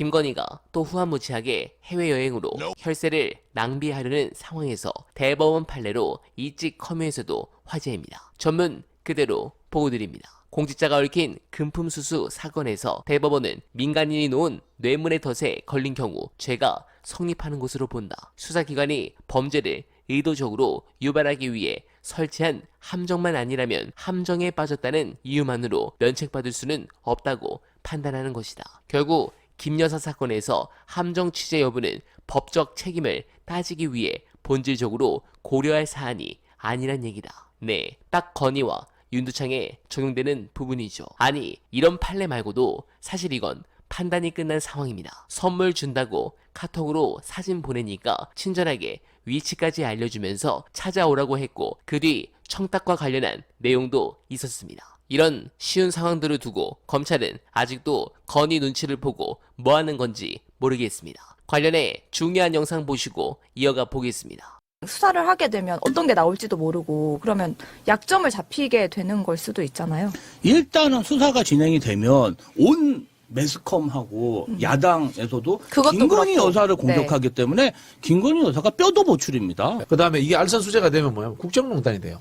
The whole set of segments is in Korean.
김건희가 또 후한무치하게 해외여행으로 혈세를 낭비하려는 상황에서 대법원 판례로 이직 커뮤에서도 화제입니다. 전문 그대로 보고드립니다. 공직자가 얽힌 금품수수 사건에서 대법원은 민간인이 놓은 뇌물의 덫에 걸린 경우 죄가 성립하는 것으로 본다. 수사기관이 범죄를 의도적으로 유발하기 위해 설치한 함정만 아니라면 함정에 빠졌다는 이유만으로 면책받을 수는 없다고 판단하는 것이다. 결국 김 여사 사건에서 함정 취재 여부는 법적 책임을 따지기 위해 본질적으로 고려할 사안이 아니란 얘기다. 네, 딱 건희와 윤두창에 적용되는 부분이죠. 아니, 이런 판례 말고도 사실 이건 판단이 끝난 상황입니다. 선물 준다고 카톡으로 사진 보내니까 친절하게 위치까지 알려주면서 찾아오라고 했고 그 뒤 청탁과 관련한 내용도 있었습니다. 이런 쉬운 상황들을 두고 검찰은 아직도 건희 눈치를 보고 뭐 하는 건지 모르겠습니다. 관련해 중요한 영상 보시고 이어가 보겠습니다. 수사를 하게 되면 어떤 게 나올지도 모르고 그러면 약점을 잡히게 되는 걸 수도 있잖아요. 일단은 수사가 진행이 되면 온 매스컴하고 야당에서도 그것도 김건희 그렇고. 여사를 공격하기 때문에 김건희 여사가 뼈도 보출입니다. 그다음에 이게 알선수재가 되면 뭐야? 국정농단이 돼요.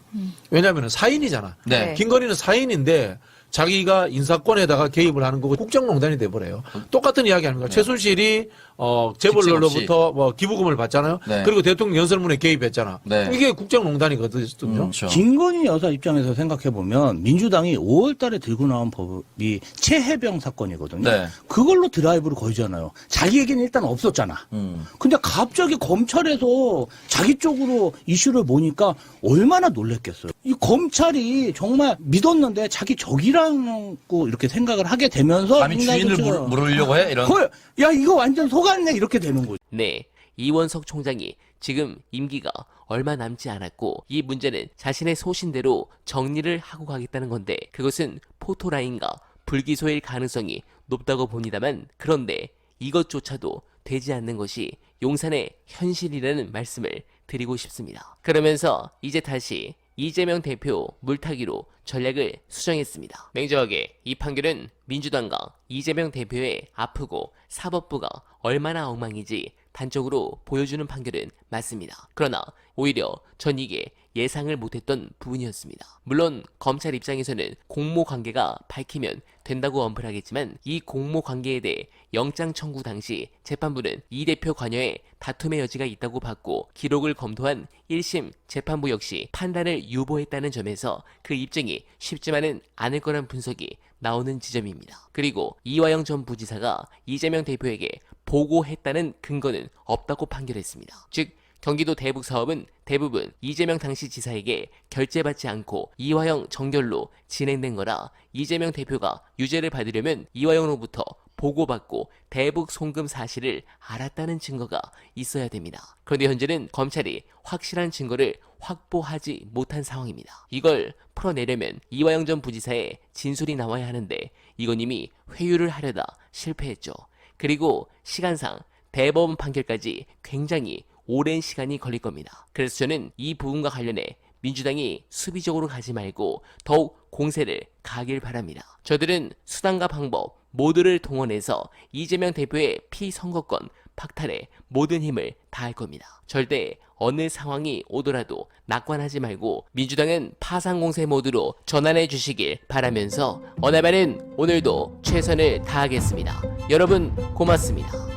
왜냐하면 사인이잖아. 네. 김건희는 사인인데 자기가 인사권에다가 개입을 하는 거고 국정농단이 돼버려요. 똑같은 이야기 아닙니까? 최순실이 재벌로부터 뭐 기부금을 받잖아요. 네. 그리고 대통령 연설문에 개입했잖아. 네. 이게 국정농단이거든요. 그렇죠. 김건희 여사 입장에서 생각해보면 민주당이 5월 달에 들고 나온 법이 최혜병 사건이거든요. 네. 그걸로 드라이브를 걸잖아요. 자기에게는 일단 없었잖아. 근데 갑자기 검찰에서 자기 쪽으로 이슈를 모니까 얼마나 놀랬겠어요. 이 검찰이 정말 믿었는데 자기 적이라고 이렇게 생각을 하게 되면서 감히 주인을 물으려고 해? 이런. 야 이거 완전 속았네 이렇게 되는 거죠. 네, 이원석 총장이 지금 임기가 얼마 남지 않았고 이 문제는 자신의 소신대로 정리를 하고 가겠다는 건데 그것은 포토라인과 불기소일 가능성이 높다고 봅니다만 그런데 이것조차도 되지 않는 것이 용산의 현실이라는 말씀을 드리고 싶습니다. 그러면서 이제 다시 이재명 대표 물타기로 전략을 수정했습니다. 맹저하게 이 판결은 민주당과 이재명 대표의 아프고 사법부가 얼마나 엉망인지 단적으로 보여주는 판결은 맞습니다. 그러나 오히려 전 이게 예상을 못했던 부분이었습니다. 물론 검찰 입장에서는 공모관계가 밝히면 된다고 언플하겠지만 이 공모관계에 대해 영장 청구 당시 재판부는 이 대표 관여에 다툼의 여지가 있다고 봤고 기록을 검토한 1심 재판부 역시 판단을 유보했다는 점에서 그 입증이 쉽지만은 않을 거란 분석이 나오는 지점입니다. 그리고 이화영 전 부지사가 이재명 대표에게 보고했다는 근거는 없다고 판결했습니다. 즉 경기도 대북 사업은 대부분 이재명 당시 지사에게 결재받지 않고 이화영 정결로 진행된 거라 이재명 대표가 유죄를 받으려면 이화영으로부터 보고받고 대북 송금 사실을 알았다는 증거가 있어야 됩니다. 그런데 현재는 검찰이 확실한 증거를 확보하지 못한 상황입니다. 이걸 풀어내려면 이화영 전 부지사의 진술이 나와야 하는데 이건 이미 회유를 하려다 실패했죠. 그리고 시간상 대법원 판결까지 굉장히 오랜 시간이 걸릴 겁니다. 그래서 저는 이 부분과 관련해 민주당이 수비적으로 가지 말고 더욱 공세를 가길 바랍니다. 저들은 수단과 방법 모두를 동원해서 이재명 대표의 피선거권 박탈에 모든 힘을 다할 겁니다. 절대 어느 상황이 오더라도 낙관하지 말고 민주당은 파상공세 모드로 전환해 주시길 바라면서 어나바는 오늘도 최선을 다하겠습니다. 여러분 고맙습니다.